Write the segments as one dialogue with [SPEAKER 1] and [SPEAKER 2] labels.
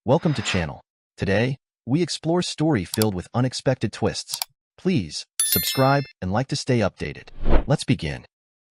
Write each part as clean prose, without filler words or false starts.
[SPEAKER 1] Welcome to channel. Today, we explore story filled with unexpected twists. Please, subscribe and like to stay updated. Let's begin.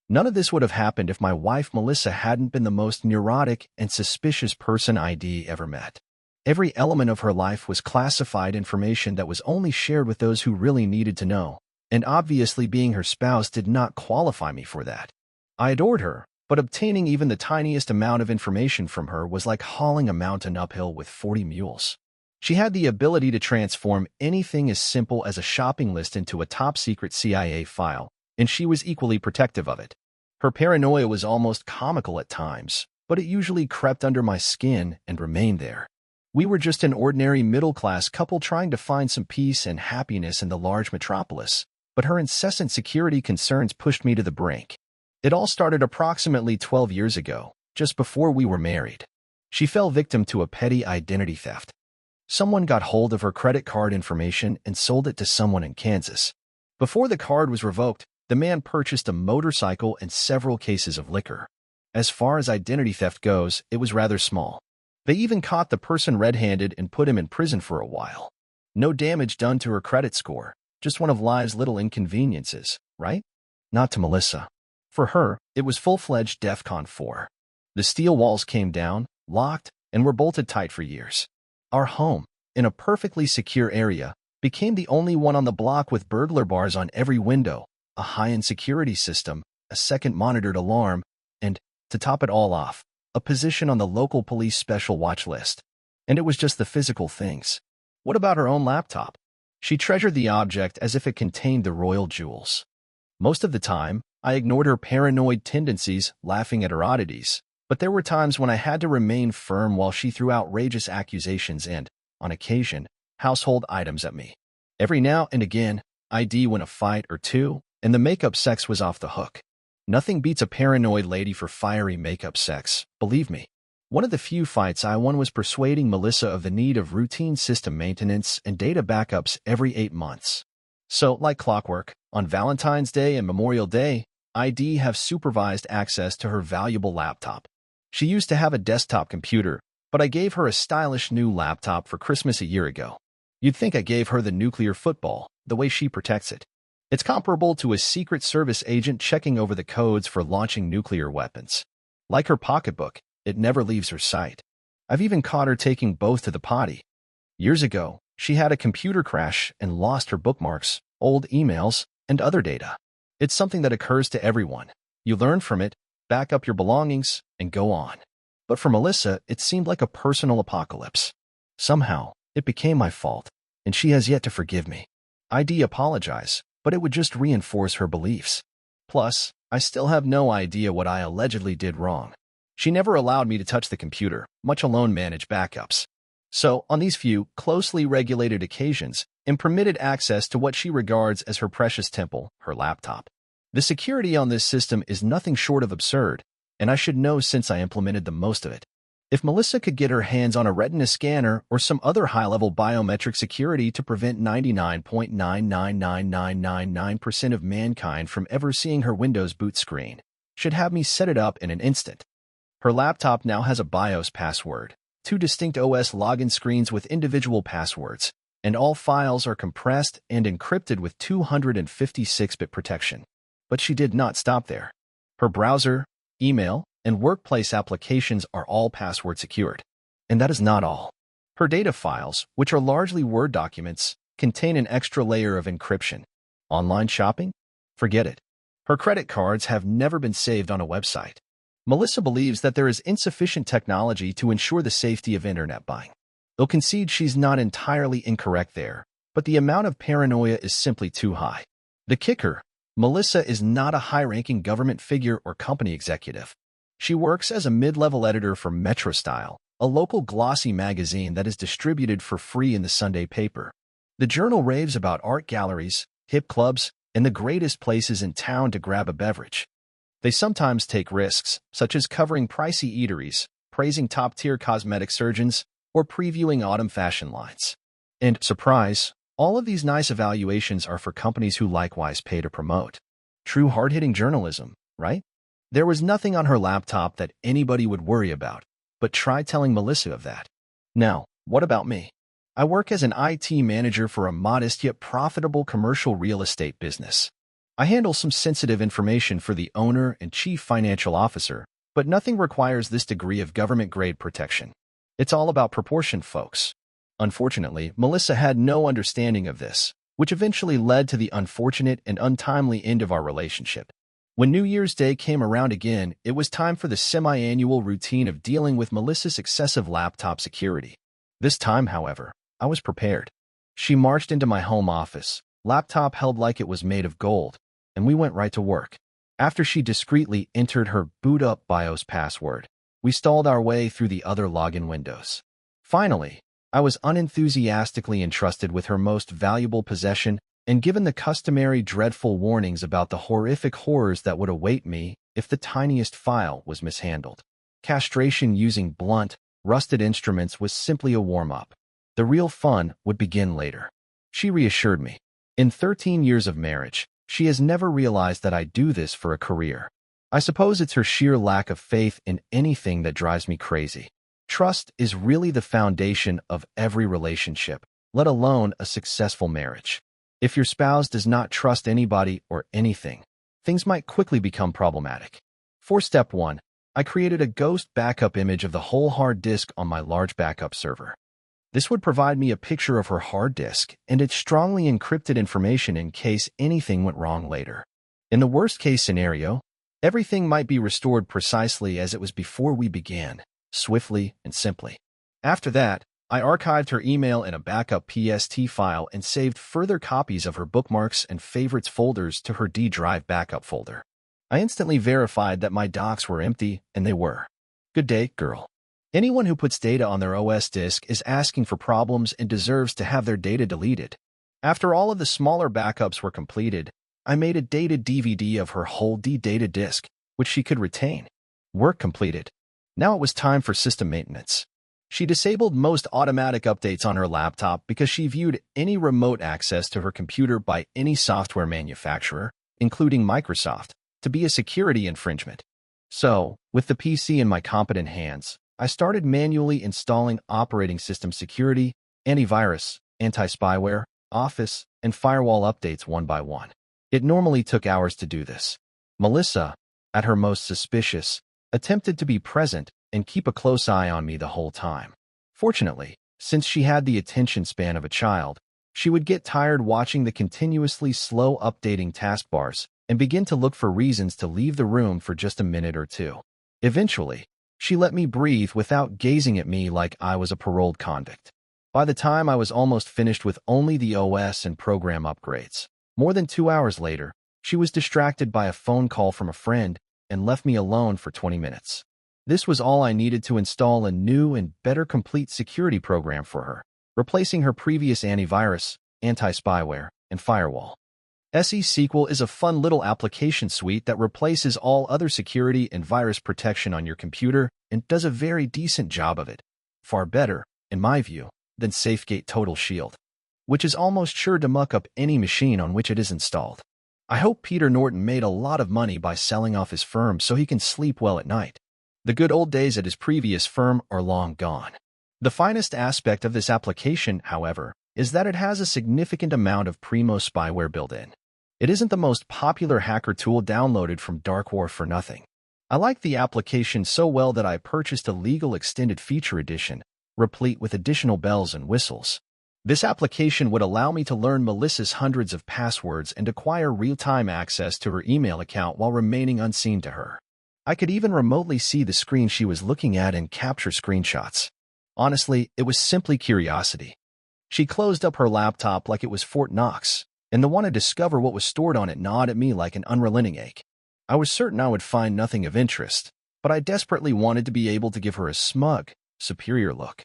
[SPEAKER 1] None of this would have happened if my wife Melissa hadn't been the most neurotic and suspicious person I'd ever met. Every element of her life was classified information that was only shared with those who really needed to know, and obviously being her spouse did not qualify me for that. I adored her, but obtaining even the tiniest amount of information from her was like hauling a mountain uphill with 40 mules. She had the ability to transform anything as simple as a shopping list into a top-secret CIA file, and she was equally protective of it. Her paranoia was almost comical at times, but it usually crept under my skin and remained there. We were just an ordinary middle-class couple trying to find some peace and happiness in the large metropolis, but her incessant security concerns pushed me to the brink. It all started approximately 12 years ago, just before we were married. She fell victim to a petty identity theft. Someone got hold of her credit card information and sold it to someone in Kansas. Before the card was revoked, the man purchased a motorcycle and several cases of liquor. As far as identity theft goes, it was rather small. They even caught the person red-handed and put him in prison for a while. No damage done to her credit score, just one of life's little inconveniences, right? Not to Melissa. For her, it was full-fledged DEFCON 4. The steel walls came down, locked, and were bolted tight for years. Our home, in a perfectly secure area, became the only one on the block with burglar bars on every window, a high-end security system, a second monitored alarm, and, to top it all off, a position on the local police special watch list. And it was just the physical things. What about her own laptop? She treasured the object as if it contained the royal jewels. Most of the time, I ignored her paranoid tendencies, laughing at her oddities, but there were times when I had to remain firm while she threw outrageous accusations and, on occasion, household items at me. Every now and again, I'd win a fight or two, and the makeup sex was off the hook. Nothing beats a paranoid lady for fiery makeup sex, believe me. One of the few fights I won was persuading Melissa of the need of routine system maintenance and data backups every 8 months. So, like clockwork, on Valentine's Day and Memorial Day, I'd have supervised access to her valuable laptop. She used to have a desktop computer, but I gave her a stylish new laptop for Christmas a year ago. You'd think I gave her the nuclear football, the way she protects it. It's comparable to a Secret Service agent checking over the codes for launching nuclear weapons. Like her pocketbook, it never leaves her sight. I've even caught her taking both to the potty. Years ago, she had a computer crash and lost her bookmarks, old emails, and other data. It's something that occurs to everyone. You learn from it, back up your belongings, and go on. But for Melissa, it seemed like a personal apocalypse. Somehow, it became my fault, and she has yet to forgive me. I'd apologize, but it would just reinforce her beliefs. Plus, I still have no idea what I allegedly did wrong. She never allowed me to touch the computer, much alone manage backups. So, on these few, closely regulated occasions, and permitted access to what she regards as her precious temple, her laptop. The security on this system is nothing short of absurd, and I should know since I implemented the most of it. If Melissa could get her hands on a retina scanner or some other high-level biometric security to prevent 99.999999% of mankind from ever seeing her Windows boot screen, she'd have me set it up in an instant. Her laptop now has a BIOS password, 2 distinct OS login screens with individual passwords, and all files are compressed and encrypted with 256-bit protection. But she did not stop there. Her browser, email, and workplace applications are all password secured. And that is not all. Her data files, which are largely Word documents, contain an extra layer of encryption. Online shopping? Forget it. Her credit cards have never been saved on a website. Melissa believes that there is insufficient technology to ensure the safety of internet buying. They'll concede she's not entirely incorrect there, but the amount of paranoia is simply too high. The kicker, Melissa is not a high-ranking government figure or company executive. She works as a mid-level editor for Metro Style, a local glossy magazine that is distributed for free in the Sunday paper. The journal raves about art galleries, hip clubs, and the greatest places in town to grab a beverage. They sometimes take risks, such as covering pricey eateries, praising top-tier cosmetic surgeons, or previewing autumn fashion lines. And, surprise, all of these nice evaluations are for companies who likewise pay to promote. True hard-hitting journalism, right? There was nothing on her laptop that anybody would worry about, but try telling Melissa of that. Now, What about me? I work as an IT manager for a modest yet profitable commercial real estate business. I handle some sensitive information for the owner and chief financial officer, but nothing requires this degree of government-grade protection. It's all about proportion, folks. Unfortunately, Melissa had no understanding of this, which eventually led to the unfortunate and untimely end of our relationship. When New Year's Day came around again, it was time for the semi-annual routine of dealing with Melissa's excessive laptop security. This time, however, I was prepared. She marched into my home office, laptop held like it was made of gold, and we went right to work. After she discreetly entered her boot up BIOS password, we stalled our way through the other login windows. Finally, I was unenthusiastically entrusted with her most valuable possession, and given the customary dreadful warnings about the horrific horrors that would await me if the tiniest file was mishandled. Castration using blunt, rusted instruments was simply a warm-up. The real fun would begin later. She reassured me. In 13 years of marriage, she has never realized that I do this for a career. I suppose it's her sheer lack of faith in anything that drives me crazy. Trust is really the foundation of every relationship, let alone a successful marriage. If your spouse does not trust anybody or anything, things might quickly become problematic. For step 1, I created a ghost backup image of the whole hard disk on my large backup server. This would provide me a picture of her hard disk and its strongly encrypted information in case anything went wrong later. In the worst-case scenario, everything might be restored precisely as it was before we began, swiftly and simply. After that, I archived her email in a backup PST file and saved further copies of her bookmarks and favorites folders to her D drive backup folder. I instantly verified that my docs were empty, and they were. Good day, girl. Anyone who puts data on their OS disk is asking for problems and deserves to have their data deleted. After all of the smaller backups were completed, I made a dated DVD of her whole D-data disk, which she could retain. Work completed. Now it was time for system maintenance. She disabled most automatic updates on her laptop because she viewed any remote access to her computer by any software manufacturer, including Microsoft, to be a security infringement. So, with the PC in my competent hands, I started manually installing operating system security, antivirus, anti-spyware, Office, and firewall updates one by one. It normally took hours to do this. Melissa, at her most suspicious, attempted to be present and keep a close eye on me the whole time. Fortunately, since she had the attention span of a child, she would get tired watching the continuously slow updating taskbars and begin to look for reasons to leave the room for just a minute or two. Eventually, she let me breathe without gazing at me like I was a paroled convict. By the time I was almost finished with only the OS and program upgrades, more than 2 hours later, she was distracted by a phone call from a friend and left me alone for 20 minutes. This was all I needed to install a new and better complete security program for her, replacing her previous antivirus, anti-spyware, and firewall. SE-SQL is a fun little application suite that replaces all other security and virus protection on your computer and does a very decent job of it. Far better, in my view, than SafeGate Total Shield, which is almost sure to muck up any machine on which it is installed. I hope Peter Norton made a lot of money by selling off his firm so he can sleep well at night. The good old days at his previous firm are long gone. The finest aspect of this application, however, is that it has a significant amount of Primo spyware built in. It isn't the most popular hacker tool downloaded from Darkware for nothing. I like the application so well that I purchased a legal extended feature edition, replete with additional bells and whistles. This application would allow me to learn Melissa's hundreds of passwords and acquire real-time access to her email account while remaining unseen to her. I could even remotely see the screen she was looking at and capture screenshots. Honestly, it was simply curiosity. She closed up her laptop like it was Fort Knox, and the want to discover what was stored on it gnawed at me like an unrelenting ache. I was certain I would find nothing of interest, but I desperately wanted to be able to give her a smug, superior look.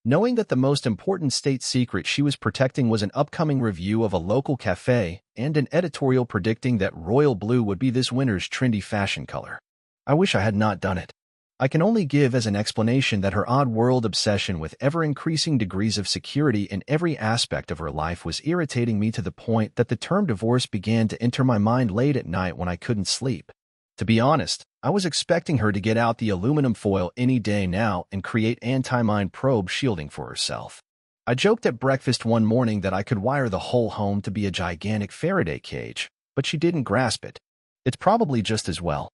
[SPEAKER 1] Knowing that the most important state secret she was protecting was an upcoming review of a local cafe and an editorial predicting that royal blue would be this winter's trendy fashion color. I wish I had not done it. I can only give as an explanation that her odd-world obsession with ever-increasing degrees of security in every aspect of her life was irritating me to the point that the term divorce began to enter my mind late at night when I couldn't sleep. To be honest, I was expecting her to get out the aluminum foil any day now and create anti-mine probe shielding for herself. I joked at breakfast one morning that I could wire the whole home to be a gigantic Faraday cage, but she didn't grasp it. It's probably just as well.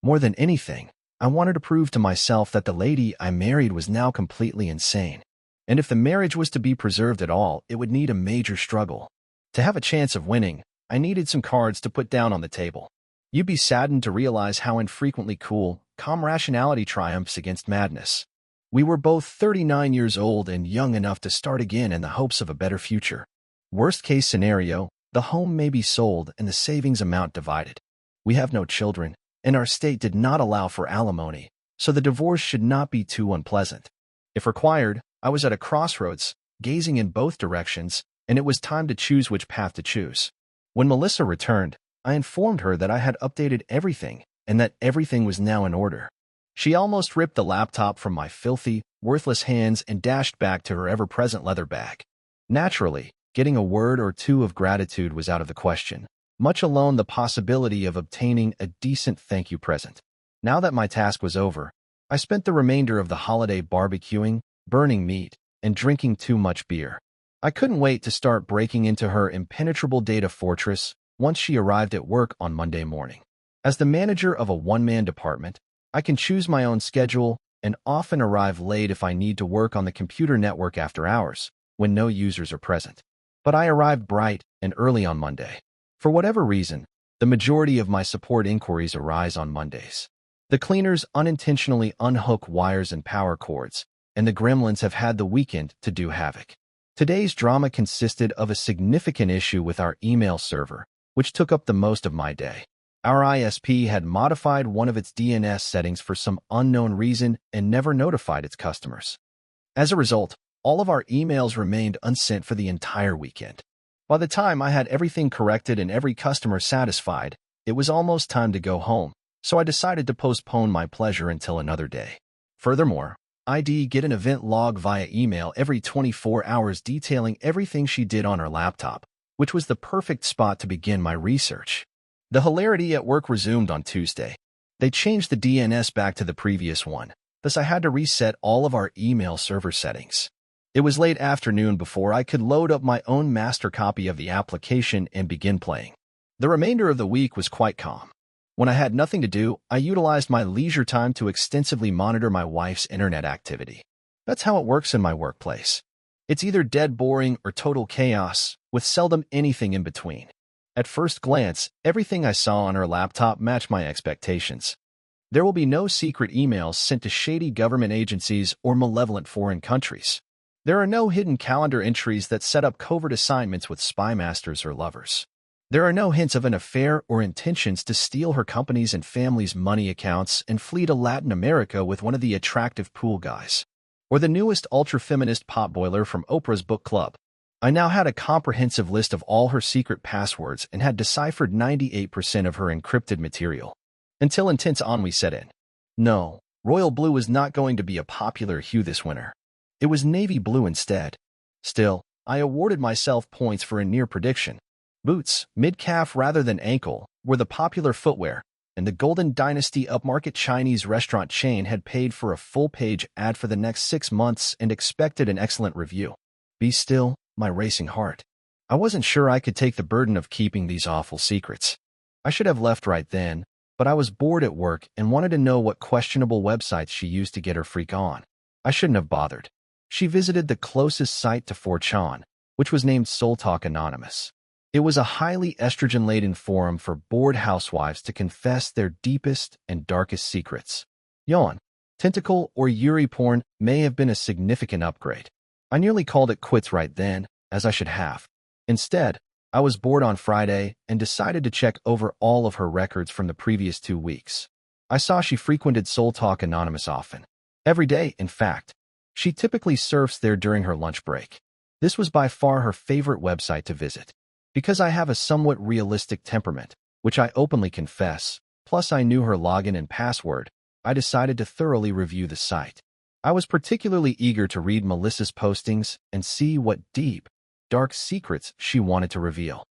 [SPEAKER 1] More than anything, I wanted to prove to myself that the lady I married was now completely insane. And if the marriage was to be preserved at all, it would need a major struggle. To have a chance of winning, I needed some cards to put down on the table. You'd be saddened to realize how infrequently cool, calm rationality triumphs against madness. We were both 39 years old and young enough to start again in the hopes of a better future. Worst-case scenario, the home may be sold and the savings amount divided. We have no children, and our state did not allow for alimony, so the divorce should not be too unpleasant. If required, I was at a crossroads, gazing in both directions, and it was time to choose which path to choose. When Melissa returned, I informed her that I had updated everything and that everything was now in order. She almost ripped the laptop from my filthy, worthless hands and dashed back to her ever-present leather bag. Naturally, getting a word or two of gratitude was out of the question, much alone the possibility of obtaining a decent thank you present. Now that my task was over, I spent the remainder of the holiday barbecuing, burning meat, and drinking too much beer. I couldn't wait to start breaking into her impenetrable data fortress once she arrived at work on Monday morning. As the manager of a one-man department, I can choose my own schedule and often arrive late if I need to work on the computer network after hours, when no users are present. But I arrived bright and early on Monday. For whatever reason, the majority of my support inquiries arise on Mondays. The cleaners unintentionally unhook wires and power cords, and the gremlins have had the weekend to do havoc. Today's drama consisted of a significant issue with our email server, which took up the most of my day. Our ISP had modified one of its DNS settings for some unknown reason and never notified its customers. As a result, all of our emails remained unsent for the entire weekend. By the time I had everything corrected and every customer satisfied, it was almost time to go home, so I decided to postpone my pleasure until another day. Furthermore, I'd get an event log via email every 24 hours detailing everything she did on her laptop, which was the perfect spot to begin my research. The hilarity at work resumed on Tuesday. They changed the DNS back to the previous one, thus I had to reset all of our email server settings. It was late afternoon before I could load up my own master copy of the application and begin playing. The remainder of the week was quite calm. When I had nothing to do, I utilized my leisure time to extensively monitor my wife's internet activity. That's how it works in my workplace. It's either dead boring or total chaos, with seldom anything in between. At first glance, everything I saw on her laptop matched my expectations. There will be no secret emails sent to shady government agencies or malevolent foreign countries. There are no hidden calendar entries that set up covert assignments with spy masters or lovers. There are no hints of an affair or intentions to steal her company's and family's money accounts and flee to Latin America with one of the attractive pool guys, or the newest ultra-feminist potboiler from Oprah's book club. I now had a comprehensive list of all her secret passwords and had deciphered 98% of her encrypted material. Until intense ennui set in. No, royal blue was not going to be a popular hue this winter. It was navy blue instead. Still, I awarded myself points for a near prediction. Boots, mid-calf rather than ankle, were the popular footwear, and the Golden Dynasty upmarket Chinese restaurant chain had paid for a full-page ad for the next 6 months and expected an excellent review. Be still, my racing heart. I wasn't sure I could take the burden of keeping these awful secrets. I should have left right then, but I was bored at work and wanted to know what questionable websites she used to get her freak on. I shouldn't have bothered. She visited the closest site to 4chan, which was named Soul Talk Anonymous. It was a highly estrogen-laden forum for bored housewives to confess their deepest and darkest secrets. Yawn, tentacle, or Yuri porn may have been a significant upgrade. I nearly called it quits right then, as I should have. Instead, I was bored on Friday and decided to check over all of her records from the previous 2 weeks. I saw she frequented Soul Talk Anonymous often. Every day, in fact. She typically surfs there during her lunch break. This was by far her favorite website to visit. Because I have a somewhat realistic temperament, which I openly confess, plus I knew her login and password, I decided to thoroughly review the site. I was particularly eager to read Melissa's postings and see what deep, dark secrets she wanted to reveal.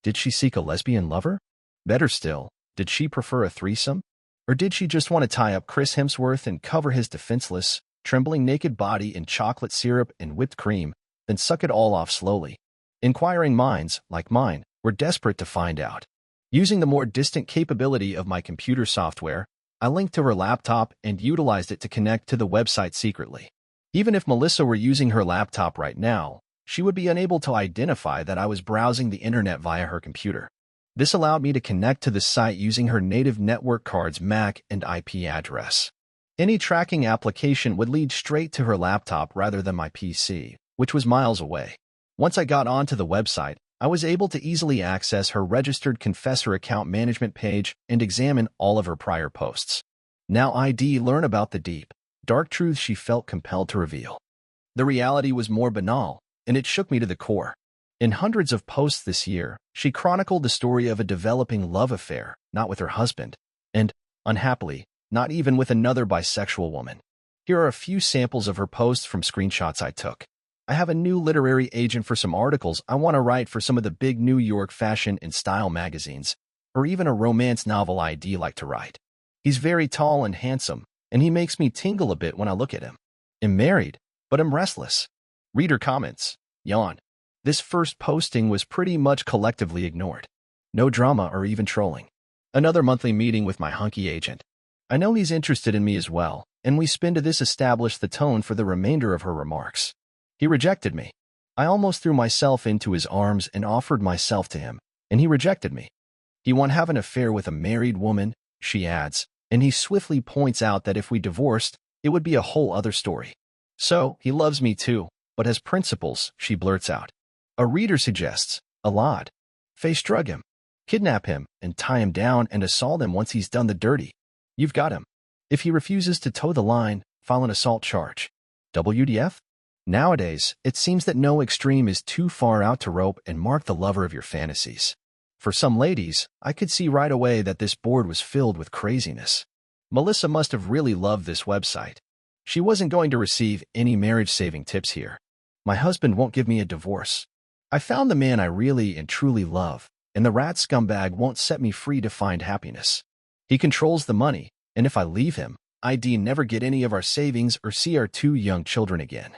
[SPEAKER 1] Did she seek a lesbian lover? Better still, did she prefer a threesome? Or did she just want to tie up Chris Hemsworth and cover his defenseless, trembling naked body in chocolate syrup and whipped cream, then suck it all off slowly? Inquiring minds, like mine, were desperate to find out. Using the more distant capability of my computer software, I linked to her laptop and utilized it to connect to the website secretly. Even if Melissa were using her laptop right now, she would be unable to identify that I was browsing the internet via her computer. This allowed me to connect to the site using her native network card's MAC and IP address. Any tracking application would lead straight to her laptop rather than my PC, which was miles away. Once I got onto the website, I was able to easily access her registered Confessor account management page and examine all of her prior posts. Now I'd learn about the deep, dark truths she felt compelled to reveal. The reality was more banal, and it shook me to the core. In hundreds of posts this year, she chronicled the story of a developing love affair, not with her husband, and, unhappily, not even with another bisexual woman. Here are a few samples of her posts from screenshots I took. I have a new literary agent for some articles I want to write for some of the big New York fashion and style magazines, or even a romance novel I'd like to write. He's very tall and handsome, and he makes me tingle a bit when I look at him. I'm married, but I'm restless. Reader comments. Yawn. This first posting was pretty much collectively ignored. No drama or even trolling. Another monthly meeting with my hunky agent. I know he's interested in me as well, and we spin to this established the tone for the remainder of her remarks. He rejected me. I almost threw myself into his arms and offered myself to him, and he rejected me. He won't have an affair with a married woman, she adds, and he swiftly points out that if we divorced, it would be a whole other story. So, he loves me too, but has principles, she blurts out. A reader suggests, Alad. Face drug him, kidnap him, and tie him down and assault him once he's done the dirty. You've got him. If he refuses to toe the line, file an assault charge. WDF? Nowadays, it seems that no extreme is too far out to rope and mark the lover of your fantasies. For some ladies, I could see right away that this board was filled with craziness. Melissa must have really loved this website. She wasn't going to receive any marriage-saving tips here. My husband won't give me a divorce. I found the man I really and truly love, and the rat scumbag won't set me free to find happiness. He controls the money, and if I leave him, I'd never get any of our savings or see our 2 young children again.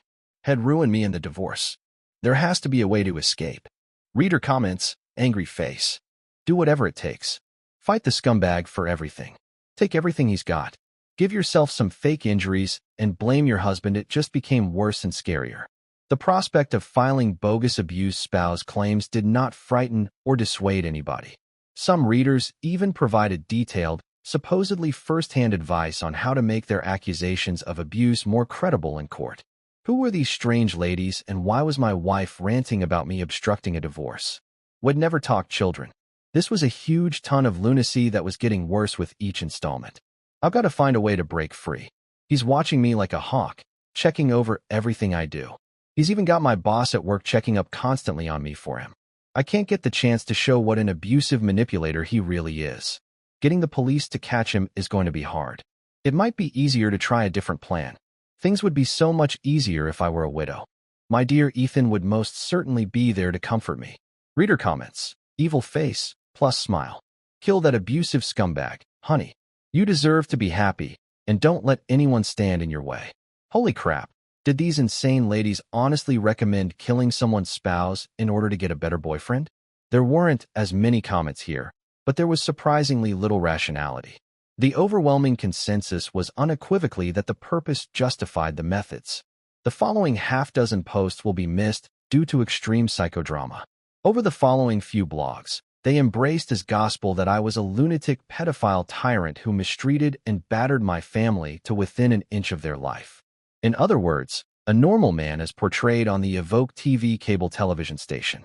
[SPEAKER 1] Had ruined me in the divorce. There has to be a way to escape. Reader comments, angry face. Do whatever it takes. Fight the scumbag for everything. Take everything he's got. Give yourself some fake injuries and blame your husband. It just became worse and scarier. The prospect of filing bogus abused spouse claims did not frighten or dissuade anybody. Some readers even provided detailed, supposedly first-hand advice on how to make their accusations of abuse more credible in court. Who were these strange ladies, and why was my wife ranting about me obstructing a divorce? Would never talk children. This was a huge ton of lunacy that was getting worse with each installment. I've got to find a way to break free. He's watching me like a hawk, checking over everything I do. He's even got my boss at work checking up constantly on me for him. I can't get the chance to show what an abusive manipulator he really is. Getting the police to catch him is going to be hard. It might be easier to try a different plan. Things would be so much easier if I were a widow. My dear Ethan would most certainly be there to comfort me. Reader comments, evil face, plus smile. Kill that abusive scumbag, honey. You deserve to be happy, and don't let anyone stand in your way. Holy crap. Did these insane ladies honestly recommend killing someone's spouse in order to get a better boyfriend? There weren't as many comments here, but there was surprisingly little rationality. The overwhelming consensus was unequivocally that the purpose justified the methods. The following half-dozen posts will be missed due to extreme psychodrama. Over the following few blogs, they embraced as gospel that I was a lunatic pedophile tyrant who mistreated and battered my family to within an inch of their life. In other words, a normal man as portrayed on the Evoke TV cable television station.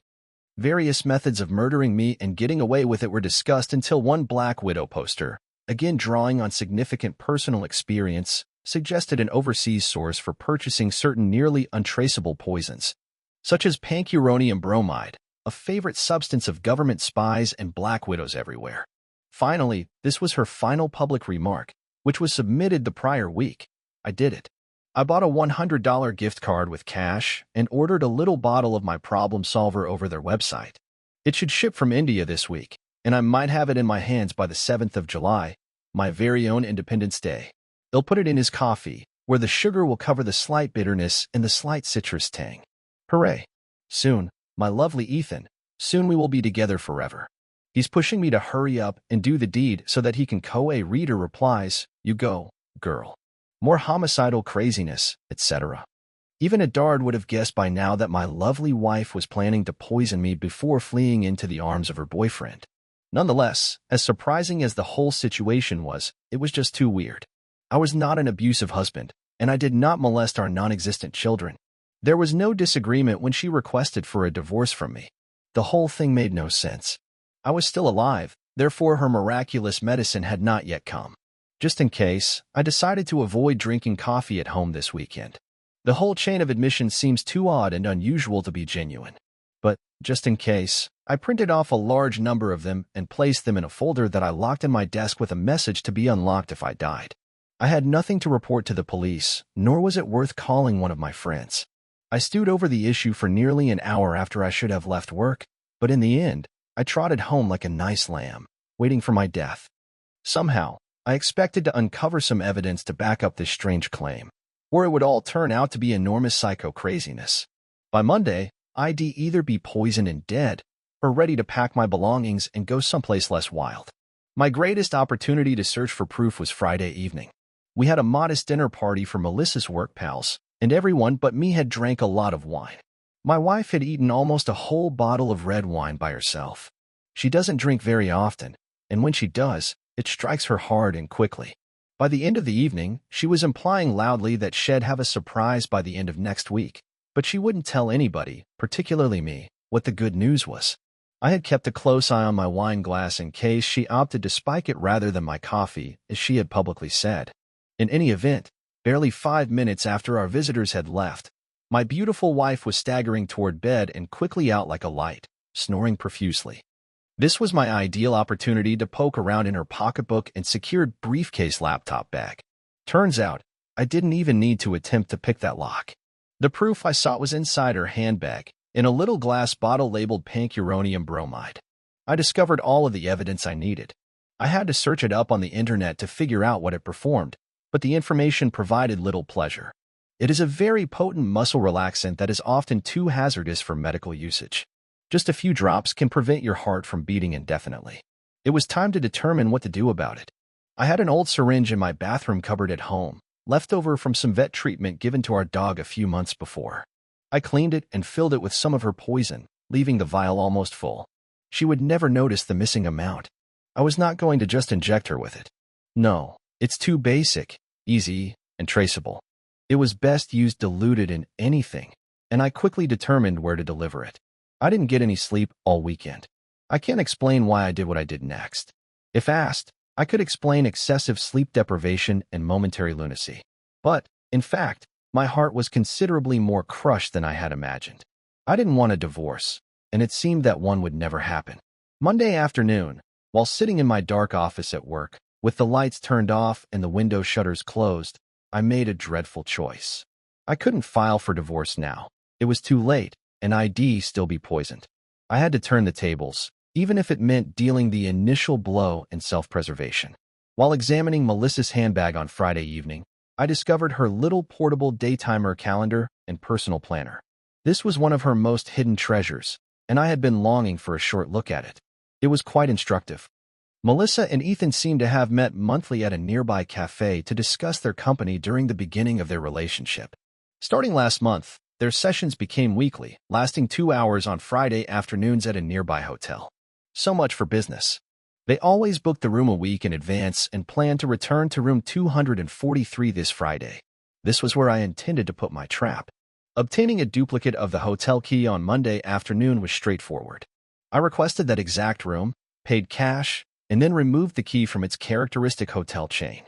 [SPEAKER 1] Various methods of murdering me and getting away with it were discussed until one Black Widow poster, again drawing on significant personal experience, suggested an overseas source for purchasing certain nearly untraceable poisons, such as pancuronium bromide, a favorite substance of government spies and Black Widows everywhere. Finally, this was her final public remark, which was submitted the prior week. I did it. I bought a $100 gift card with cash and ordered a little bottle of my problem solver over their website. It should ship from India this week, and I might have it in my hands by the 7th of July. my very own Independence Day. He'll put it in his coffee, where the sugar will cover the slight bitterness and the slight citrus tang. Hooray! Soon, my lovely Ethan, soon we will be together forever. He's pushing me to hurry up and do the deed so that he can a reader replies, "You go, girl." More homicidal craziness, etc. Even a dard would have guessed by now that my lovely wife was planning to poison me before fleeing into the arms of her boyfriend. Nonetheless, as surprising as the whole situation was, it was just too weird. I was not an abusive husband, and I did not molest our non-existent children. There was no disagreement when she requested for a divorce from me. The whole thing made no sense. I was still alive, therefore her miraculous medicine had not yet come. Just in case, I decided to avoid drinking coffee at home this weekend. The whole chain of admissions seems too odd and unusual to be genuine. But, just in case, I printed off a large number of them and placed them in a folder that I locked in my desk with a message to be unlocked if I died. I had nothing to report to the police, nor was it worth calling one of my friends. I stewed over the issue for nearly an hour after I should have left work, but in the end, I trotted home like a nice lamb, waiting for my death. Somehow, I expected to uncover some evidence to back up this strange claim, or it would all turn out to be enormous psycho craziness. By Monday, I'd either be poisoned and dead, or ready to pack my belongings and go someplace less wild. My greatest opportunity to search for proof was Friday evening. We had a modest dinner party for Melissa's work pals, and everyone but me had drank a lot of wine. My wife had eaten almost a whole bottle of red wine by herself. She doesn't drink very often, and when she does, it strikes her hard and quickly. By the end of the evening, she was implying loudly that she'd have a surprise by the end of next week, but she wouldn't tell anybody, particularly me, what the good news was. I had kept a close eye on my wine glass in case she opted to spike it rather than my coffee, as she had publicly said. In any event, barely 5 minutes after our visitors had left, my beautiful wife was staggering toward bed and quickly out like a light, snoring profusely. This was my ideal opportunity to poke around in her pocketbook and secured briefcase laptop bag. Turns out, I didn't even need to attempt to pick that lock. The proof I sought was inside her handbag, in a little glass bottle labeled pink uranium bromide. I discovered all of the evidence I needed. I had to search it up on the internet to figure out what it performed, but the information provided little pleasure. It is a very potent muscle relaxant that is often too hazardous for medical usage. Just a few drops can prevent your heart from beating indefinitely. It was time to determine what to do about it. I had an old syringe in my bathroom cupboard at home, left over from some vet treatment given to our dog a few months before. I cleaned it and filled it with some of her poison, leaving the vial almost full. She would never notice the missing amount. I was not going to just inject her with it. No, it's too basic, easy, and traceable. It was best used diluted in anything, and I quickly determined where to deliver it. I didn't get any sleep all weekend. I can't explain why I did what I did next. If asked, I could explain excessive sleep deprivation and momentary lunacy. But, in fact, my heart was considerably more crushed than I had imagined. I didn't want a divorce, and it seemed that one would never happen. Monday afternoon, while sitting in my dark office at work, with the lights turned off and the window shutters closed, I made a dreadful choice. I couldn't file for divorce now. It was too late, and I'd still be poisoned. I had to turn the tables, even if it meant dealing the initial blow in self-preservation. While examining Melissa's handbag on Friday evening, I discovered her little portable daytimer calendar and personal planner. This was one of her most hidden treasures, and I had been longing for a short look at it. It was quite instructive. Melissa and Ethan seemed to have met monthly at a nearby cafe to discuss their company during the beginning of their relationship. Starting last month, their sessions became weekly, lasting 2 hours on Friday afternoons at a nearby hotel. So much for business. They always booked the room a week in advance and planned to return to room 243 this Friday. This was where I intended to put my trap. Obtaining a duplicate of the hotel key on Monday afternoon was straightforward. I requested that exact room, paid cash, and then removed the key from its characteristic hotel chain.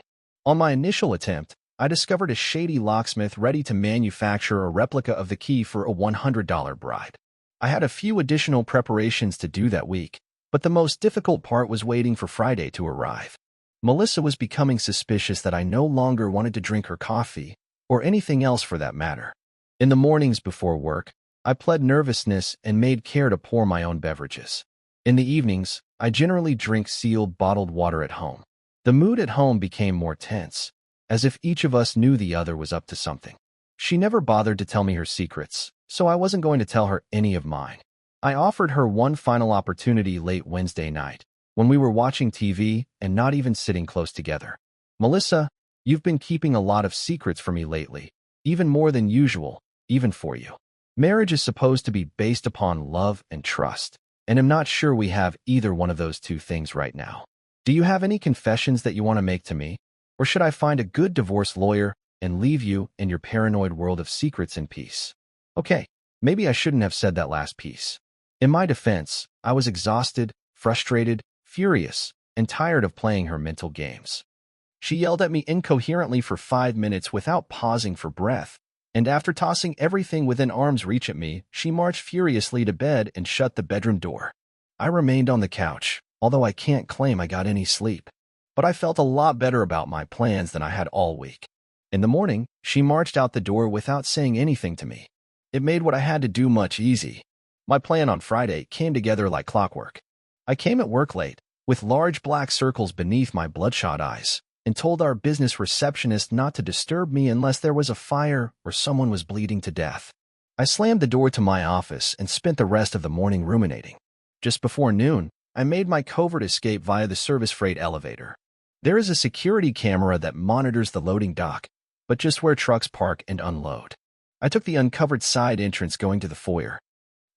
[SPEAKER 1] On my initial attempt, I discovered a shady locksmith ready to manufacture a replica of the key for a $100 bribe. I had a few additional preparations to do that week, but the most difficult part was waiting for Friday to arrive. Melissa was becoming suspicious that I no longer wanted to drink her coffee, or anything else for that matter. In the mornings before work, I pled nervousness and made care to pour my own beverages. In the evenings, I generally drink sealed bottled water at home. The mood at home became more tense, as if each of us knew the other was up to something. She never bothered to tell me her secrets, so I wasn't going to tell her any of mine. I offered her one final opportunity late Wednesday night, when we were watching TV and not even sitting close together. Melissa, you've been keeping a lot of secrets from me lately, even more than usual, even for you. Marriage is supposed to be based upon love and trust, and I'm not sure we have either one of those two things right now. Do you have any confessions that you want to make to me? Or should I find a good divorce lawyer and leave you in your paranoid world of secrets in peace? Okay, maybe I shouldn't have said that last piece. In my defense, I was exhausted, frustrated, furious, and tired of playing her mental games. She yelled at me incoherently for 5 minutes without pausing for breath, and after tossing everything within arm's reach at me, she marched furiously to bed and shut the bedroom door. I remained on the couch, although I can't claim I got any sleep. But I felt a lot better about my plans than I had all week. In the morning, she marched out the door without saying anything to me. It made what I had to do much easy. My plan on Friday came together like clockwork. I came at work late, with large black circles beneath my bloodshot eyes, and told our business receptionist not to disturb me unless there was a fire or someone was bleeding to death. I slammed the door to my office and spent the rest of the morning ruminating. Just before noon, I made my covert escape via the service freight elevator. There is a security camera that monitors the loading dock, but just where trucks park and unload. I took the uncovered side entrance going to the foyer.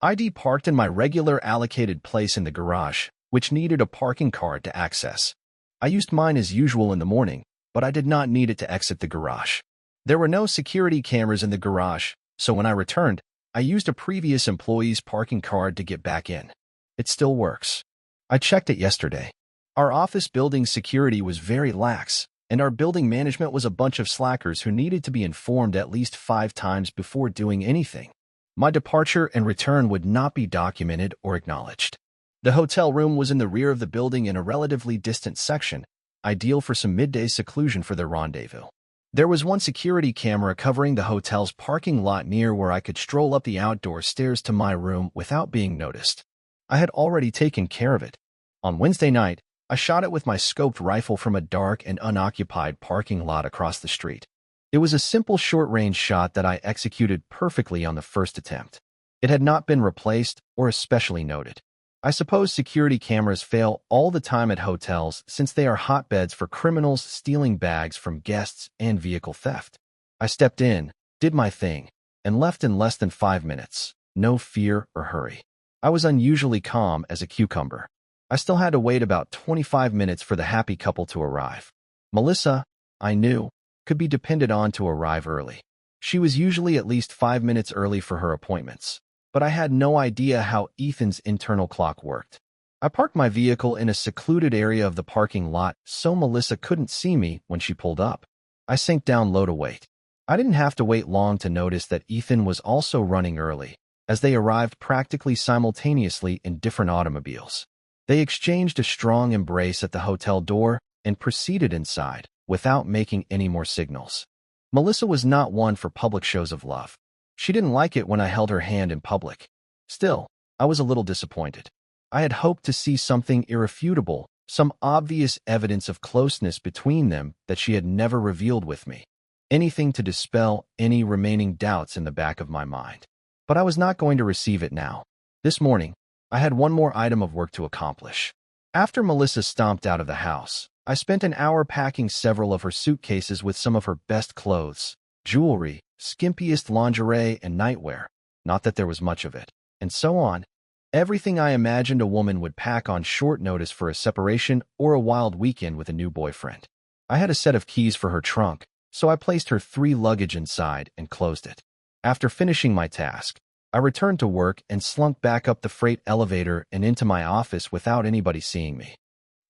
[SPEAKER 1] ID parked in my regular allocated place in the garage, which needed a parking card to access. I used mine as usual in the morning, but I did not need it to exit the garage. There were no security cameras in the garage, so when I returned, I used a previous employee's parking card to get back in. It still works. I checked it yesterday. Our office building's security was very lax, and our building management was a bunch of slackers who needed to be informed at least 5 times before doing anything. My departure and return would not be documented or acknowledged. The hotel room was in the rear of the building in a relatively distant section, ideal for some midday seclusion for their rendezvous. There was one security camera covering the hotel's parking lot near where I could stroll up the outdoor stairs to my room without being noticed. I had already taken care of it. On Wednesday night, I shot it with my scoped rifle from a dark and unoccupied parking lot across the street. It was a simple short-range shot that I executed perfectly on the first attempt. It had not been replaced or especially noted. I suppose security cameras fail all the time at hotels since they are hotbeds for criminals stealing bags from guests and vehicle theft. I stepped in, did my thing, and left in less than 5 minutes. No fear or hurry. I was unusually calm as a cucumber. I still had to wait about 25 minutes for the happy couple to arrive. Melissa, I knew, could be depended on to arrive early. She was usually at least 5 minutes early for her appointments, but I had no idea how Ethan's internal clock worked. I parked my vehicle in a secluded area of the parking lot so Melissa couldn't see me when she pulled up. I sank down low to wait. I didn't have to wait long to notice that Ethan was also running early, as they arrived practically simultaneously in different automobiles. They exchanged a strong embrace at the hotel door and proceeded inside, without making any more signals. Melissa was not one for public shows of love. She didn't like it when I held her hand in public. Still, I was a little disappointed. I had hoped to see something irrefutable, some obvious evidence of closeness between them that she had never revealed with me. Anything to dispel any remaining doubts in the back of my mind. But I was not going to receive it now. This morning, I had one more item of work to accomplish. After Melissa stomped out of the house, I spent an hour packing several of her suitcases with some of her best clothes, jewelry, skimpiest lingerie, and nightwear. Not that there was much of it. And so on. Everything I imagined a woman would pack on short notice for a separation or a wild weekend with a new boyfriend. I had a set of keys for her trunk, so I placed her 3 luggage inside and closed it. After finishing my task, I returned to work and slunk back up the freight elevator and into my office without anybody seeing me.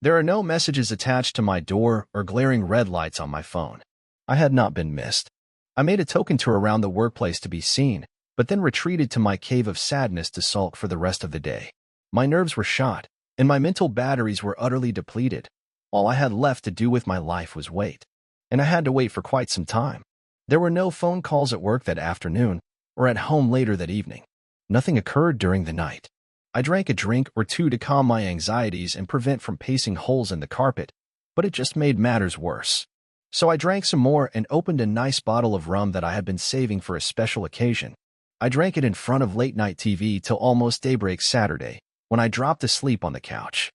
[SPEAKER 1] There are no messages attached to my door or glaring red lights on my phone. I had not been missed. I made a token tour around the workplace to be seen, but then retreated to my cave of sadness to sulk for the rest of the day. My nerves were shot, and my mental batteries were utterly depleted. All I had left to do with my life was wait. And I had to wait for quite some time. There were no phone calls at work that afternoon, or at home later that evening. Nothing occurred during the night. I drank a drink or two to calm my anxieties and prevent from pacing holes in the carpet, but it just made matters worse. So I drank some more and opened a nice bottle of rum that I had been saving for a special occasion. I drank it in front of late-night TV till almost daybreak Saturday, when I dropped asleep on the couch.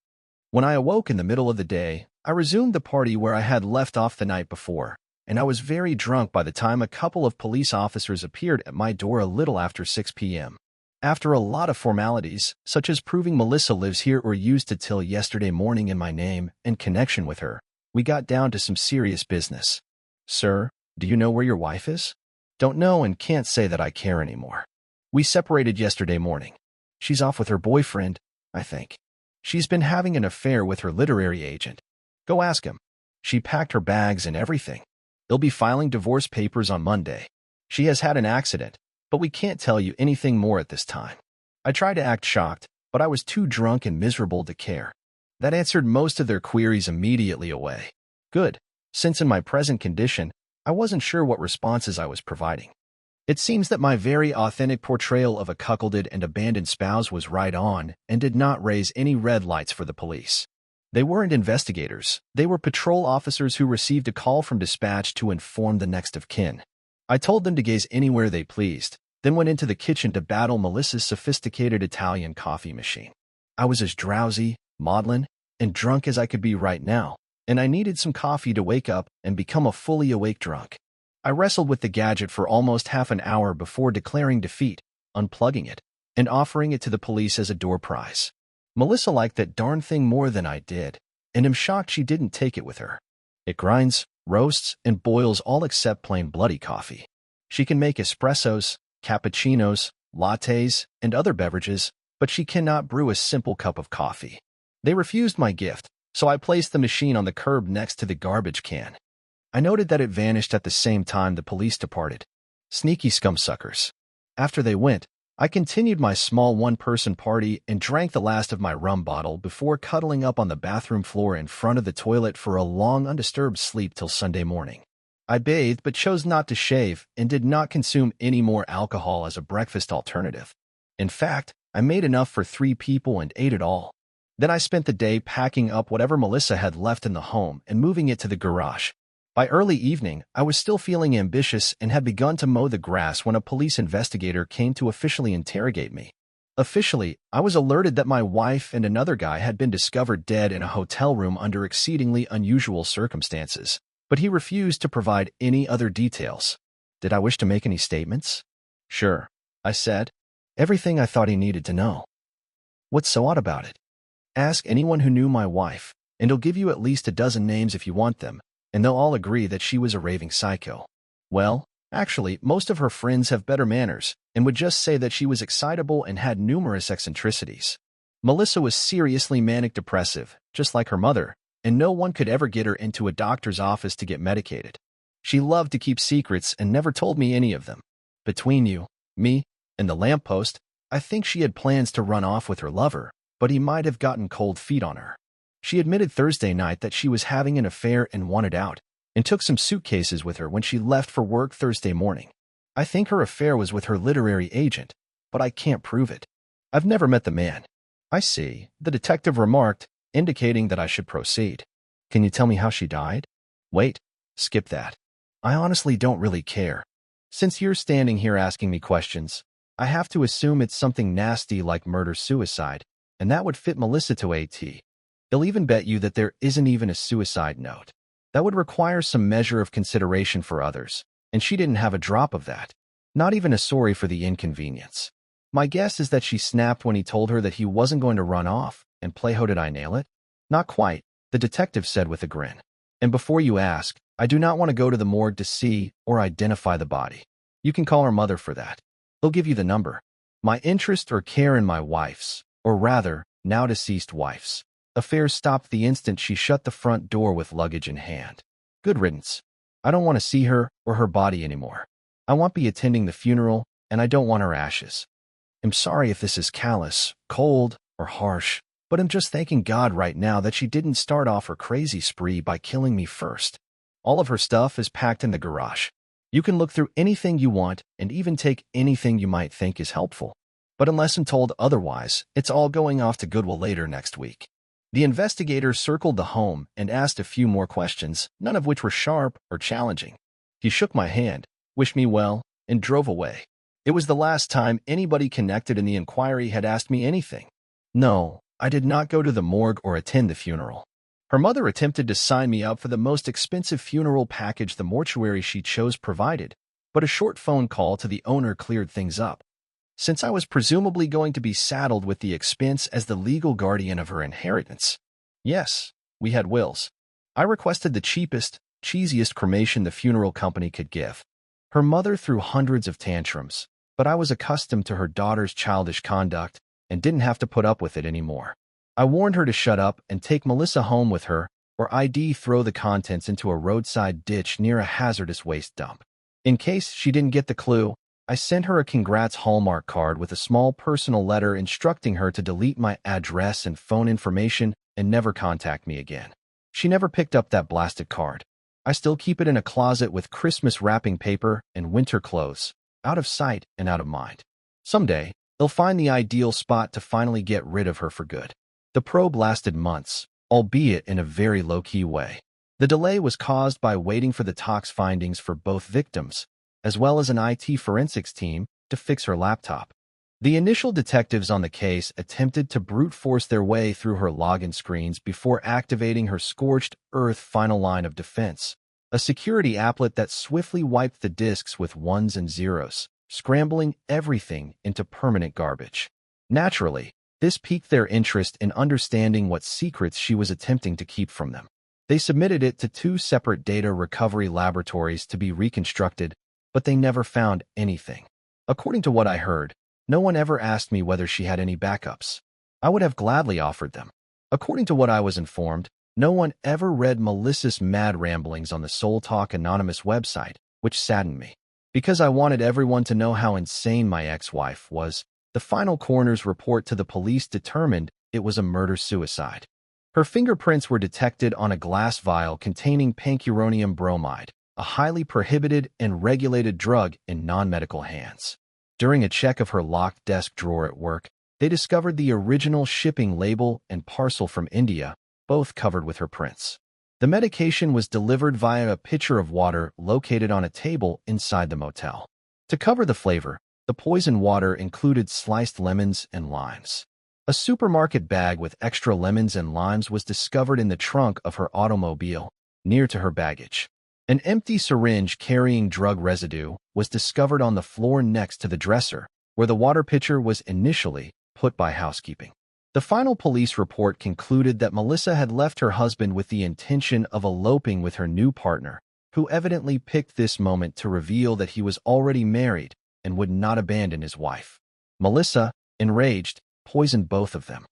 [SPEAKER 1] When I awoke in the middle of the day, I resumed the party where I had left off the night before, and I was very drunk by the time a couple of police officers appeared at my door a little after 6 p.m. After a lot of formalities, such as proving Melissa lives here or used to till yesterday morning in my name and connection with her, we got down to some serious business. Sir, do you know where your wife is? Don't know and can't say that I care anymore. We separated yesterday morning. She's off with her boyfriend, I think. She's been having an affair with her literary agent. Go ask him. She packed her bags and everything. They'll be filing divorce papers on Monday. She has had an accident, but we can't tell you anything more at this time. I tried to act shocked, but I was too drunk and miserable to care. That answered most of their queries immediately away. Good, since in my present condition, I wasn't sure what responses I was providing. It seems that my very authentic portrayal of a cuckolded and abandoned spouse was right on and did not raise any red lights for the police. They weren't investigators. They were patrol officers who received a call from dispatch to inform the next of kin. I told them to gaze anywhere they pleased, then went into the kitchen to battle Melissa's sophisticated Italian coffee machine. I was as drowsy, maudlin, and drunk as I could be right now, and I needed some coffee to wake up and become a fully awake drunk. I wrestled with the gadget for almost half an hour before declaring defeat, unplugging it, and offering it to the police as a door prize. Melissa liked that darn thing more than I did, and am shocked she didn't take it with her. It grinds, roasts, and boils all except plain bloody coffee. She can make espressos, cappuccinos, lattes, and other beverages, but she cannot brew a simple cup of coffee. They refused my gift, so I placed the machine on the curb next to the garbage can. I noted that it vanished at the same time the police departed. Sneaky scumsuckers. After they went, I continued my small one-person party and drank the last of my rum bottle before cuddling up on the bathroom floor in front of the toilet for a long undisturbed sleep till Sunday morning. I bathed but chose not to shave and did not consume any more alcohol as a breakfast alternative. In fact, I made enough for 3 people and ate it all. Then I spent the day packing up whatever Melissa had left in the home and moving it to the garage. By early evening, I was still feeling ambitious and had begun to mow the grass when a police investigator came to officially interrogate me. Officially, I was alerted that my wife and another guy had been discovered dead in a hotel room under exceedingly unusual circumstances, but he refused to provide any other details. Did I wish to make any statements? Sure, I said. Everything I thought he needed to know. What's so odd about it? Ask anyone who knew my wife, and he'll give you at least a dozen names if you want them, and they'll all agree that she was a raving psycho. Well, actually, most of her friends have better manners and would just say that she was excitable and had numerous eccentricities. Melissa was seriously manic-depressive, just like her mother, and no one could ever get her into a doctor's office to get medicated. She loved to keep secrets and never told me any of them. Between you, me, and the lamppost, I think she had plans to run off with her lover, but he might have gotten cold feet on her. She admitted Thursday night that she was having an affair and wanted out, and took some suitcases with her when she left for work Thursday morning. I think her affair was with her literary agent, but I can't prove it. I've never met the man. I see, the detective remarked, indicating that I should proceed. Can you tell me how she died? Wait, skip that. I honestly don't really care. Since you're standing here asking me questions, I have to assume it's something nasty like murder-suicide, and that would fit Melissa to a T. They'll even bet you that there isn't even a suicide note. That would require some measure of consideration for others, and she didn't have a drop of that. Not even a sorry for the inconvenience. My guess is that she snapped when he told her that he wasn't going to run off, and play How Did I Nail It? Not quite, the detective said with a grin. And before you ask, I do not want to go to the morgue to see or identify the body. You can call her mother for that. They'll give you the number. My interest or care in my wife's, or rather, now deceased wife's, affairs stopped the instant she shut the front door with luggage in hand. Good riddance. I don't want to see her or her body anymore. I won't be attending the funeral, and I don't want her ashes. I'm sorry if this is callous, cold, or harsh, but I'm just thanking God right now that she didn't start off her crazy spree by killing me first. All of her stuff is packed in the garage. You can look through anything you want and even take anything you might think is helpful. But unless I'm told otherwise, it's all going off to Goodwill later next week. The investigator circled the home and asked a few more questions, none of which were sharp or challenging. He shook my hand, wished me well, and drove away. It was the last time anybody connected in the inquiry had asked me anything. No, I did not go to the morgue or attend the funeral. Her mother attempted to sign me up for the most expensive funeral package the mortuary she chose provided, but a short phone call to the owner cleared things up. Since I was presumably going to be saddled with the expense as the legal guardian of her inheritance. Yes, we had wills. I requested the cheapest, cheesiest cremation the funeral company could give. Her mother threw hundreds of tantrums, but I was accustomed to her daughter's childish conduct and didn't have to put up with it anymore. I warned her to shut up and take Melissa home with her, or I'd throw the contents into a roadside ditch near a hazardous waste dump. In case she didn't get the clue, I sent her a congrats Hallmark card with a small personal letter instructing her to delete my address and phone information and never contact me again. She never picked up that blasted card. I still keep it in a closet with Christmas wrapping paper and winter clothes, out of sight and out of mind. Someday, they'll find the ideal spot to finally get rid of her for good. The probe lasted months, albeit in a very low-key way. The delay was caused by waiting for the tox findings for both victims, as well as an IT forensics team, to fix her laptop. The initial detectives on the case attempted to brute force their way through her login screens before activating her scorched earth final line of defense, a security applet that swiftly wiped the disks with ones and zeros, scrambling everything into permanent garbage. Naturally, this piqued their interest in understanding what secrets she was attempting to keep from them. They submitted it to 2 separate data recovery laboratories to be reconstructed, but they never found anything. According to what I heard, no one ever asked me whether she had any backups. I would have gladly offered them. According to what I was informed, no one ever read Melissa's mad ramblings on the Soul Talk Anonymous website, which saddened me. Because I wanted everyone to know how insane my ex-wife was, the final coroner's report to the police determined it was a murder-suicide. Her fingerprints were detected on a glass vial containing pancuronium bromide, a highly prohibited and regulated drug in non-medical hands. During a check of her locked desk drawer at work, they discovered the original shipping label and parcel from India, both covered with her prints. The medication was delivered via a pitcher of water located on a table inside the motel. To cover the flavor, the poison water included sliced lemons and limes. A supermarket bag with extra lemons and limes was discovered in the trunk of her automobile, near to her baggage. An empty syringe carrying drug residue was discovered on the floor next to the dresser, where the water pitcher was initially put by housekeeping. The final police report concluded that Melissa had left her husband with the intention of eloping with her new partner, who evidently picked this moment to reveal that he was already married and would not abandon his wife. Melissa, enraged, poisoned both of them.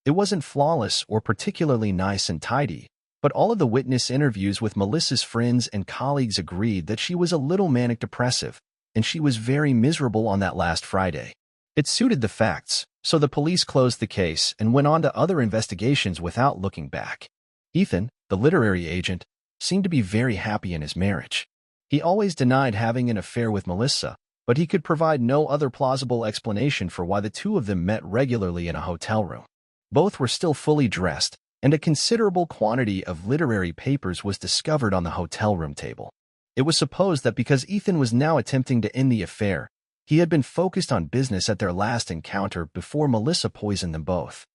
[SPEAKER 1] It wasn't flawless or particularly nice and tidy, but all of the witness interviews with Melissa's friends and colleagues agreed that she was a little manic-depressive, and she was very miserable on that last Friday. It suited the facts, so the police closed the case and went on to other investigations without looking back. Ethan, the literary agent, seemed to be very happy in his marriage. He always denied having an affair with Melissa, but he could provide no other plausible explanation for why the two of them met regularly in a hotel room. Both were still fully dressed, and a considerable quantity of literary papers was discovered on the hotel room table. It was supposed that because Ethan was now attempting to end the affair, he had been focused on business at their last encounter before Melissa poisoned them both.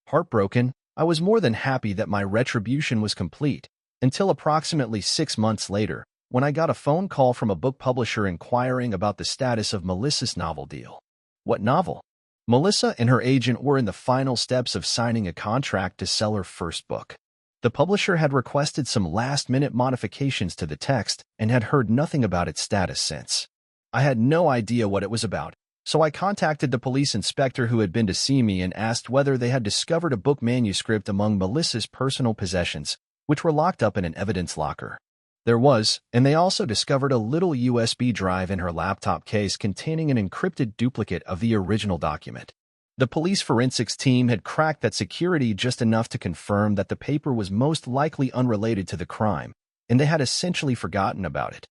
[SPEAKER 1] Heartbroken, I was more than happy that my retribution was complete, until approximately 6 months later, when I got a phone call from a book publisher inquiring about the status of Melissa's novel deal. What novel? Melissa and her agent were in the final steps of signing a contract to sell her first book. The publisher had requested some last-minute modifications to the text and had heard nothing about its status since. I had no idea what it was about, so I contacted the police inspector who had been to see me and asked whether they had discovered a book manuscript among Melissa's personal possessions, which were locked up in an evidence locker. There was, and they also discovered a little USB drive in her laptop case containing an encrypted duplicate of the original document. The police forensics team had cracked that security just enough to confirm that the paper was most likely unrelated to the crime, and they had essentially forgotten about it.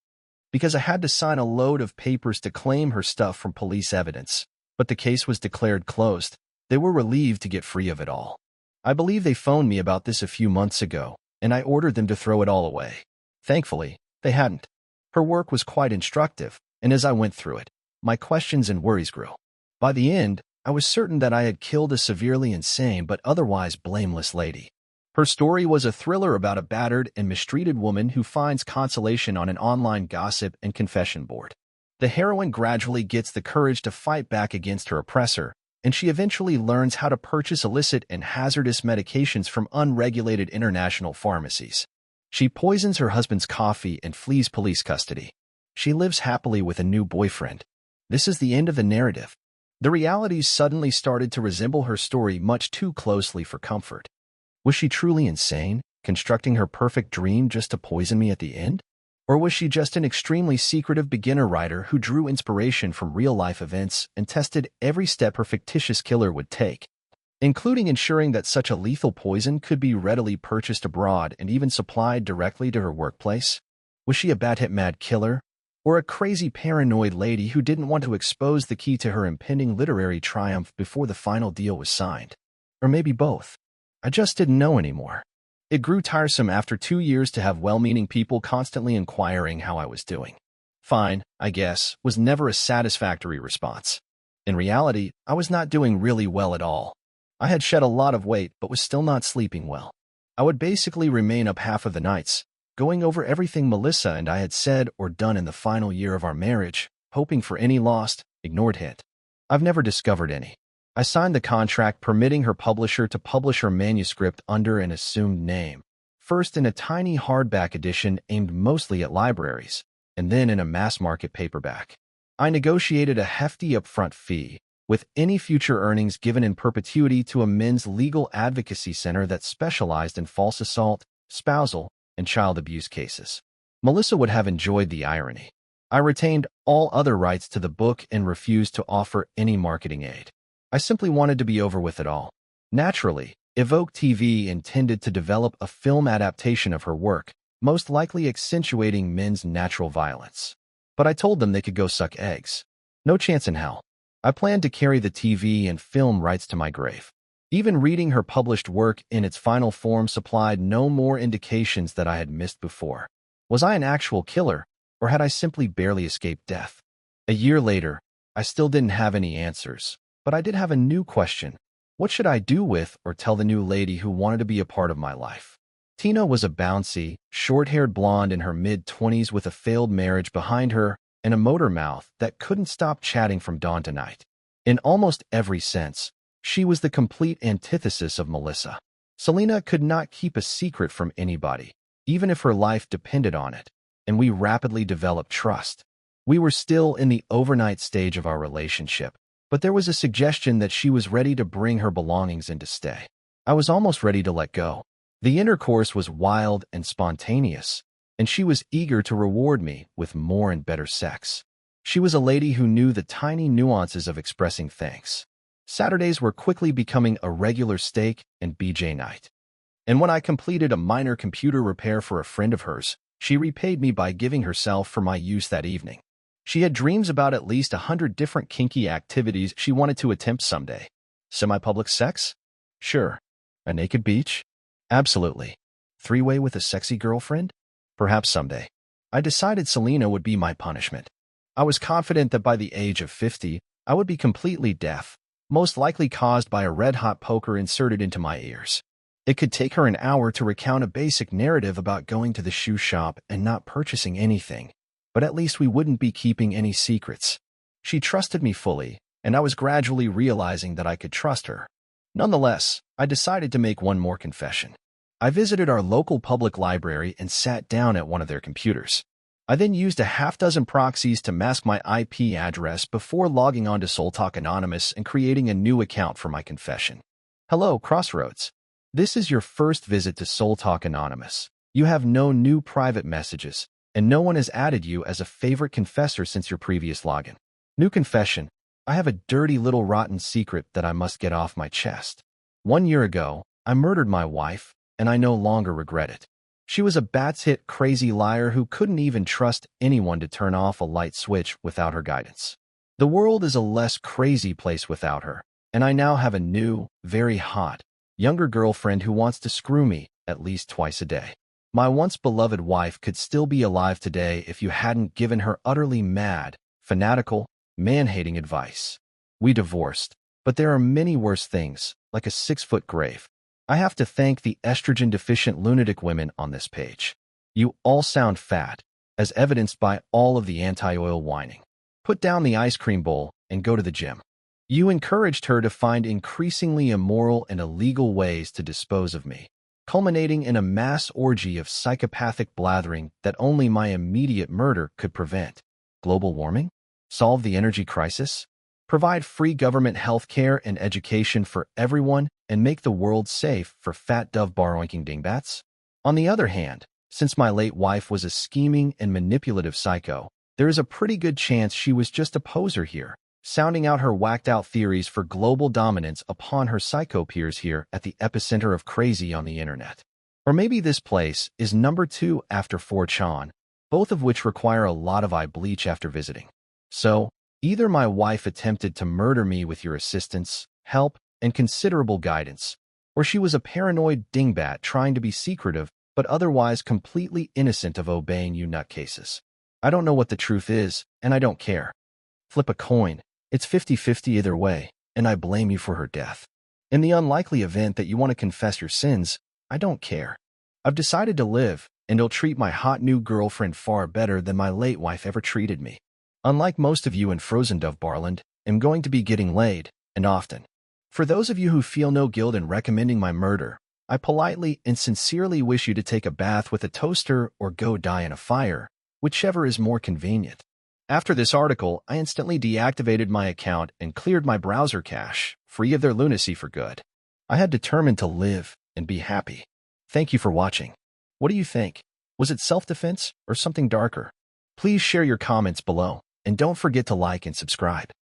[SPEAKER 1] Because I had to sign a load of papers to claim her stuff from police evidence, but the case was declared closed, they were relieved to get free of it all. I believe they phoned me about this a few months ago, and I ordered them to throw it all away. Thankfully, they hadn't. Her work was quite instructive, and as I went through it, my questions and worries grew. By the end, I was certain that I had killed a severely insane but otherwise blameless lady. Her story was a thriller about a battered and mistreated woman who finds consolation on an online gossip and confession board. The heroine gradually gets the courage to fight back against her oppressor, and she eventually learns how to purchase illicit and hazardous medications from unregulated international pharmacies. She poisons her husband's coffee and flees police custody. She lives happily with a new boyfriend. This is the end of the narrative. The realities suddenly started to resemble her story much too closely for comfort. Was she truly insane, constructing her perfect dream just to poison me at the end? Or was she just an extremely secretive beginner writer who drew inspiration from real-life events and tested every step her fictitious killer would take, including ensuring that such a lethal poison could be readily purchased abroad and even supplied directly to her workplace? Was she a bat-hit mad killer, or a crazy paranoid lady who didn't want to expose the key to her impending literary triumph before the final deal was signed? Or maybe both. I just didn't know anymore. It grew tiresome after 2 years to have well-meaning people constantly inquiring how I was doing. Fine, I guess, was never a satisfactory response. In reality, I was not doing really well at all. I had shed a lot of weight but was still not sleeping well. I would basically remain up half of the nights, going over everything Melissa and I had said or done in the final year of our marriage, hoping for any lost, ignored hint. I've never discovered any. I signed the contract permitting her publisher to publish her manuscript under an assumed name, first in a tiny hardback edition aimed mostly at libraries, and then in a mass-market paperback. I negotiated a hefty upfront fee, with any future earnings given in perpetuity to a men's legal advocacy center that specialized in false assault, spousal, and child abuse cases. Melissa would have enjoyed the irony. I retained all other rights to the book and refused to offer any marketing aid. I simply wanted to be over with it all. Naturally, Evoke TV intended to develop a film adaptation of her work, most likely accentuating men's natural violence. But I told them they could go suck eggs. No chance in hell. I planned to carry the TV and film rights to my grave. Even reading her published work in its final form supplied no more indications that I had missed before. Was I an actual killer, or had I simply barely escaped death? A year later, I still didn't have any answers. But I did have a new question. What should I do with or tell the new lady who wanted to be a part of my life? Tina was a bouncy, short-haired blonde in her mid-20s with a failed marriage behind her and a motor mouth that couldn't stop chatting from dawn to night. In almost every sense, she was the complete antithesis of Melissa. Selena could not keep a secret from anybody, even if her life depended on it, and we rapidly developed trust. We were still in the overnight stage of our relationship, but there was a suggestion that she was ready to bring her belongings in to stay. I was almost ready to let go. The intercourse was wild and spontaneous, and she was eager to reward me with more and better sex. She was a lady who knew the tiny nuances of expressing thanks. Saturdays were quickly becoming a regular steak and BJ night. And when I completed a minor computer repair for a friend of hers, she repaid me by giving herself for my use that evening. She had dreams about at least 100 different kinky activities she wanted to attempt someday. Semi-public sex? Sure. A naked beach? Absolutely. Three-way with a sexy girlfriend? Perhaps someday. I decided Selena would be my punishment. I was confident that by the age of 50, I would be completely deaf, most likely caused by a red-hot poker inserted into my ears. It could take her an hour to recount a basic narrative about going to the shoe shop and not purchasing anything, but at least we wouldn't be keeping any secrets. She trusted me fully, and I was gradually realizing that I could trust her. Nonetheless, I decided to make one more confession. I visited our local public library and sat down at one of their computers. I then used a half-dozen proxies to mask my IP address before logging on to SoulTalk Anonymous and creating a new account for my confession. Hello, Crossroads. This is your first visit to SoulTalk Anonymous. You have no new private messages, and no one has added you as a favorite confessor since your previous login. New confession. I have a dirty little rotten secret that I must get off my chest. 1 year ago, I murdered my wife, and I no longer regret it. She was a bats-hit crazy liar who couldn't even trust anyone to turn off a light switch without her guidance. The world is a less crazy place without her, and I now have a new, very hot, younger girlfriend who wants to screw me at least twice a day. My once beloved wife could still be alive today if you hadn't given her utterly mad, fanatical, man-hating advice. We divorced, but there are many worse things, like a 6-foot grave. I have to thank the estrogen-deficient lunatic women on this page. You all sound fat, as evidenced by all of the anti-oil whining. Put down the ice cream bowl and go to the gym. You encouraged her to find increasingly immoral and illegal ways to dispose of me, culminating in a mass orgy of psychopathic blathering that only my immediate murder could prevent. Global warming? Solve the energy crisis? Provide free government health care and education for everyone and make the world safe for fat dove bar-oinking dingbats? On the other hand, since my late wife was a scheming and manipulative psycho, there is a pretty good chance she was just a poser here, sounding out her whacked-out theories for global dominance upon her psycho peers here at the epicenter of crazy on the internet. Or maybe this place is number 2 after 4chan, both of which require a lot of eye bleach after visiting. So, either my wife attempted to murder me with your assistance, help, and considerable guidance, or she was a paranoid dingbat trying to be secretive but otherwise completely innocent of obeying you nutcases. I don't know what the truth is, and I don't care. Flip a coin. It's 50-50 either way, and I blame you for her death. In the unlikely event that you want to confess your sins, I don't care. I've decided to live, and I'll treat my hot new girlfriend far better than my late wife ever treated me. Unlike most of you in Frozen Dove Barland, I'm going to be getting laid, and often. For those of you who feel no guilt in recommending my murder, I politely and sincerely wish you to take a bath with a toaster or go die in a fire, whichever is more convenient. After this article, I instantly deactivated my account and cleared my browser cache, free of their lunacy for good. I had determined to live and be happy. Thank you for watching. What do you think? Was it self-defense or something darker? Please share your comments below, and don't forget to like and subscribe.